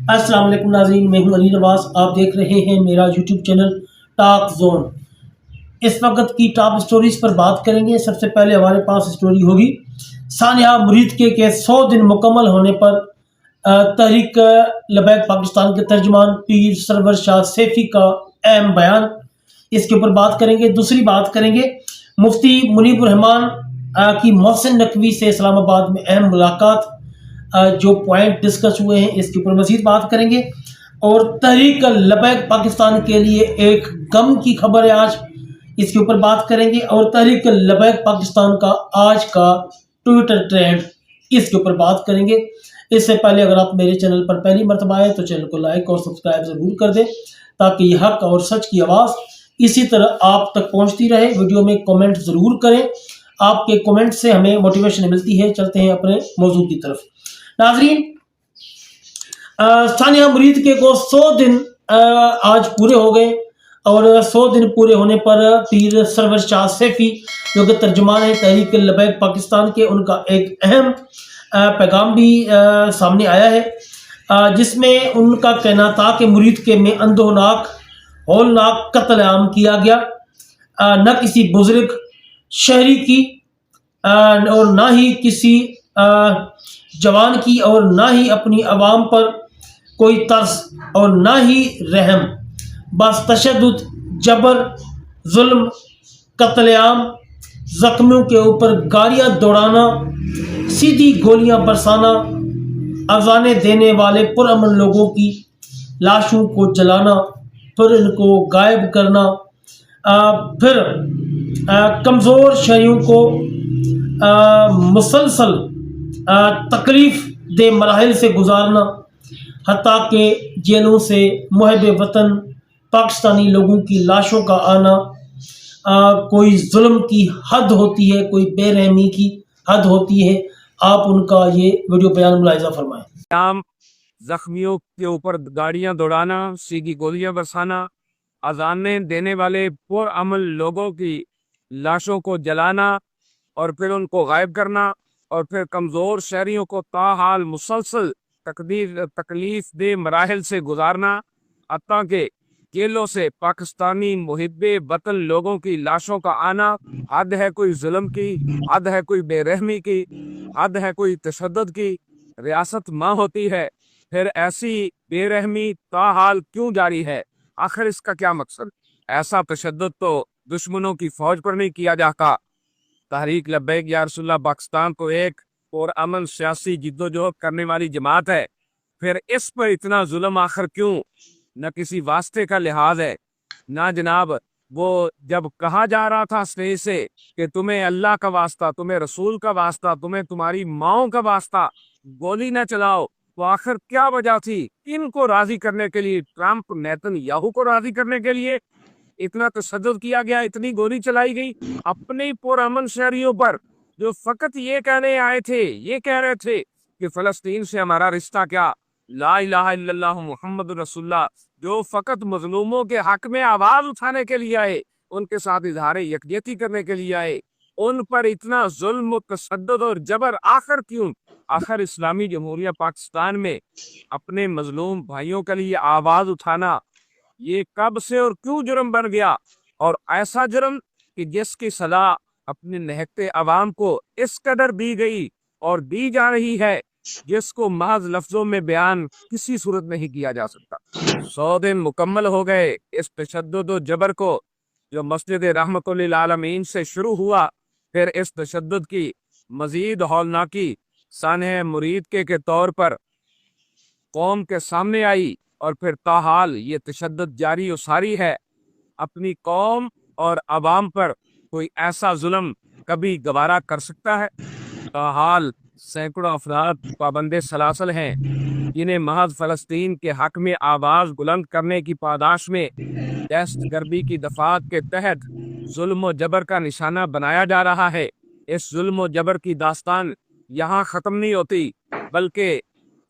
السلام علیکم ناظرین، میں ہوں علی نواز۔ آپ دیکھ رہے ہیں میرا یوٹیوب چینل ٹاک زون۔ اس وقت کی ٹاپ سٹوریز پر بات کریں گے۔ سب سے پہلے ہمارے پاس سٹوری ہوگی ثانیہ مرید کے 100 دن مکمل ہونے پر تحریک لبیک پاکستان کے ترجمان پیر سرور شاہ سیفی کا اہم بیان، اس کے اوپر بات کریں گے۔ دوسری بات کریں گے مفتی منیب الرحمان کی محسن نقوی سے اسلام آباد میں اہم ملاقات، جو پوائنٹ ڈسکس ہوئے ہیں اس کے اوپر مزید بات کریں گے۔ اور تحریک لبیک پاکستان کے لیے ایک غم کی خبر ہے آج، اس کے اوپر بات کریں گے۔ اور تحریک لبیک پاکستان کا آج کا ٹویٹر ٹرینڈ، اس کے اوپر بات کریں گے۔ اس سے پہلے اگر آپ میرے چینل پر پہلی مرتبہ آئے تو چینل کو لائک اور سبسکرائب ضرور کر دیں، تاکہ یہ حق اور سچ کی آواز اسی طرح آپ تک پہنچتی رہے۔ ویڈیو میں کومنٹ ضرور کریں، آپ کے کومنٹ سے ہمیں موٹیویشن ملتی ہے۔ چلتے ہیں اپنے موضوع کی طرف۔ ناظرین، ثانیہ مرید کے 100 دن آج پورے ہو گئے، اور 100 دن پورے ہونے پر پیر سرور شاہ سیفی جو کہ ترجمان ہے تحریک لبیک پاکستان کے، ان کا ایک اہم پیغام بھی سامنے آیا ہے، جس میں ان کا کہنا تھا کہ مرید کے میں اندھوناک ہولناک قتل عام کیا گیا، نہ کسی بزرگ شہری کی اور نہ ہی کسی جوان کی، اور نہ ہی اپنی عوام پر کوئی ترس اور نہ ہی رحم، بس تشدد، جبر، ظلم، قتل عام، زخمیوں کے اوپر گاڑیاں دوڑانا، سیدھی گولیاں برسانا، اذانیں دینے والے پرامن لوگوں کی لاشوں کو جلانا، پھر ان کو غائب کرنا، پھر کمزور شہریوں کو مسلسل تکلیف دہ مراحل سے گزارنا، حتیٰ کہ جیلوں سے محب وطن پاکستانی لوگوں کی لاشوں کا آنا۔ کوئی ظلم کی حد ہوتی ہے، کوئی بے رحمی کی حد ہوتی ہے۔ آپ ان کا یہ ویڈیو بیان ملاحظہ فرمائیں۔ عام زخمیوں کے اوپر گاڑیاں دوڑانا، سیدھی گولیاں برسانا، اذانیں دینے والے پرامن لوگوں کی لاشوں کو جلانا اور پھر ان کو غائب کرنا، اور پھر کمزور شہریوں کو تاحال مسلسل تکلیف دہ مراحل سے گزارنا، حتیٰ کہ جیلوں سے پاکستانی محب وطن لوگوں کی لاشوں کا آنا۔ حد ہے کوئی ظلم کی، حد ہے کوئی بے رحمی کی، حد ہے کوئی تشدد کی۔ ریاست ماں ہوتی ہے، پھر ایسی بے رحمی تاحال کیوں جاری ہے؟ آخر اس کا کیا مقصد؟ ایسا تشدد تو دشمنوں کی فوج پر نہیں کیا جاتا۔ تحریک لبیک یا رسول اللہ پاکستان کو ایک پرامن سیاسی جدوجہد کرنے والی جماعت ہے، پھر اس پر اتنا ظلم آخر کیوں؟ نہ کسی واسطے کا لحاظ ہے، نہ جناب وہ جب کہا جا رہا تھا اسٹیج سے کہ تمہیں اللہ کا واسطہ، تمہیں رسول کا واسطہ، تمہیں تمہاری ماؤں کا واسطہ گولی نہ چلاؤ، تو آخر کیا وجہ تھی؟ کن کو راضی کرنے کے لیے؟ ٹرمپ نیتن یاہو کو راضی کرنے کے لیے اتنا تشدد کیا گیا، اتنی گولی چلائی گئی اپنے پرامن شہریوں پر، جو فقط یہ کہنے آئے تھے، یہ کہہ رہے تھے کہ فلسطین سے ہمارا رشتہ کیا، لا الہ الا اللہ محمد رسول اللہ، جو فقط مظلوموں کے حق میں آواز اٹھانے کے لیے آئے، ان کے ساتھ اظہار یکجہتی کرنے کے لیے آئے، ان پر اتنا ظلم و تشدد اور جبر آخر کیوں؟ آخر اسلامی جمہوریہ پاکستان میں اپنے مظلوم بھائیوں کے لیے آواز اٹھانا یہ کب سے اور کیوں جرم بن گیا؟ اور ایسا جرم کہ جس کی سزا اپنے نہکتے عوام کو اس قدر دی گئی اور دی جا رہی ہے، جس کو محض لفظوں میں بیان کسی صورت نہیں کیا جا سکتا۔ 100 دن مکمل ہو گئے اس تشدد و جبر کو، جو مسجد رحمت للعالمین سے شروع ہوا، پھر اس تشدد کی مزید ہولناکی ثانیہ مرید کے طور پر قوم کے سامنے آئی، اور پھر تاحال یہ تشدد جاری و ساری ہے۔ اپنی قوم اور عوام پر کوئی ایسا ظلم کبھی گوارا کر سکتا ہے؟ تاحال سینکڑوں افراد پابند سلاسل ہیں، جنہیں محض فلسطین کے حق میں آواز بلند کرنے کی پاداش میں دہشت گردی کی دفعات کے تحت ظلم و جبر کا نشانہ بنایا جا رہا ہے۔ اس ظلم و جبر کی داستان یہاں ختم نہیں ہوتی، بلکہ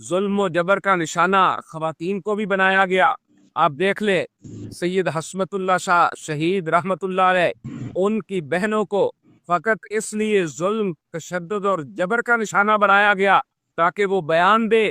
ظلم و جبر کا نشانہ خواتین کو بھی بنایا گیا۔ آپ دیکھ لیں، سید حسمت اللہ شاہ شہید رحمت اللہ علیہ، ان کی بہنوں کو فقط اس لیے ظلم، تشدد اور جبر کا نشانہ بنایا گیا تاکہ وہ بیان دے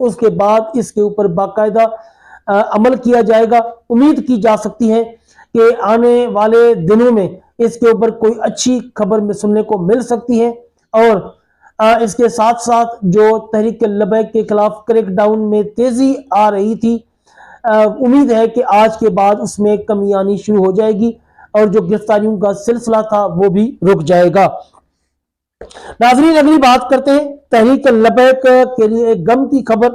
اس کے بعد اس کے اوپر باقاعدہ عمل کیا جائے گا۔ امید کی جا سکتی ہے کہ آنے والے دنوں میں اس کے اوپر کوئی اچھی خبر میں سننے کو مل سکتی ہے، اور اس کے ساتھ ساتھ جو تحریک لبیک کے خلاف کریک ڈاؤن میں تیزی آ رہی تھی، امید ہے کہ آج کے بعد اس میں کمی آنی شروع ہو جائے گی اور جو گرفتاریوں کا سلسلہ تھا وہ بھی رک جائے گا۔ ناظرین اگلی بات کرتے ہیں تحریک لبیک کے لیے ایک غم کی خبر۔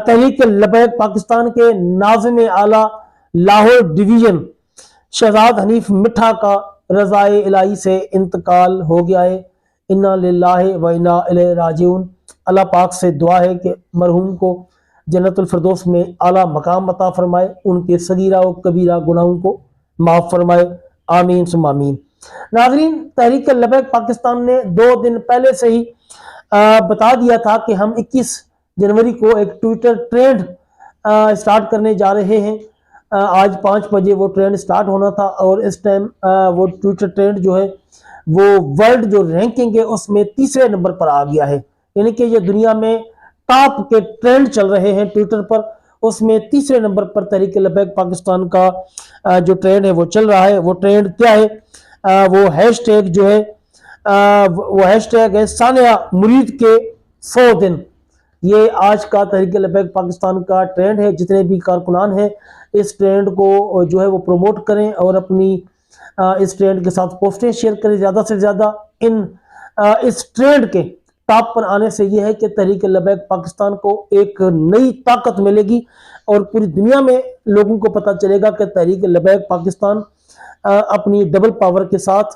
تحریک لبیک پاکستان کے ناظم اعلیٰ لاہور ڈویژن شہزاد حنیف مٹھا کا رضائے الہی سے انتقال ہو گیا ہے۔ انا للہ و انا الیہ راجعون۔ اللہ پاک سے دعا ہے کہ مرحوم کو جنت الفردوس میں اعلیٰ مقام عطا فرمائے، ان کے صغیرہ و کبیرہ گناہوں کو معاف فرمائے، آمین ثم آمین۔ ناظرین تحریک لبیک پاکستان نے 2 دن پہلے سے ہی بتا دیا تھا کہ ہم 21 جنوری کو ایک ٹویٹر ٹرینڈ سٹارٹ کرنے جا رہے ہیں۔ آج 5 بجے وہ ٹرینڈ سٹارٹ ہونا تھا، اور اس ٹائم وہ ٹویٹر ٹرینڈ جو ہے وہ ورلڈ جو رینکنگ ہے اس میں 3رے نمبر پر آ گیا ہے، یعنی کہ یہ دنیا میں ٹاپ کے ٹرینڈ چل رہے ہیں ٹویٹر پر، اس میں 3رے نمبر پر تحریک لبیک پاکستان کا جو ٹرینڈ ہے وہ چل رہا ہے۔ وہ ٹرینڈ کیا ہے؟ وہ ہیش ٹیگ جو ہے وہ ہیش ٹیگ ہے سانیہ مرید کے 100 دن۔ یہ آج کا تحریک لبیک پاکستان کا ٹرینڈ ہے۔ جتنے بھی کارکنان ہیں اس ٹرینڈ کو جو ہے وہ پروموٹ کریں اور اپنی اس ٹرینڈ کے ساتھ پوسٹیں شیئر کریں زیادہ سے زیادہ۔ اس ٹرینڈ کے ٹاپ پر آنے سے یہ ہے کہ تحریک لبیک پاکستان کو ایک نئی طاقت ملے گی، اور پوری دنیا میں لوگوں کو پتہ چلے گا کہ تحریک لبیک پاکستان اپنی ڈبل پاور کے ساتھ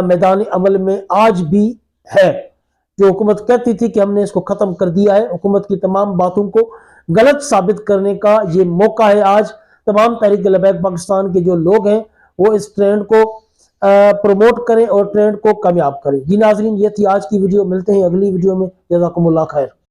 میدان عمل میں آج بھی ہے۔ جو حکومت کہتی تھی کہ ہم نے اس کو ختم کر دیا ہے، حکومت کی تمام باتوں کو غلط ثابت کرنے کا یہ موقع ہے۔ آج تمام تحریک لبیک پاکستان کے جو لوگ ہیں وہ اس ٹرینڈ کو پروموٹ کریں اور ٹرینڈ کو کامیاب کریں۔ جی ناظرین یہ تھی آج کی ویڈیو، ملتے ہیں اگلی ویڈیو میں، جزاکم اللہ خیر۔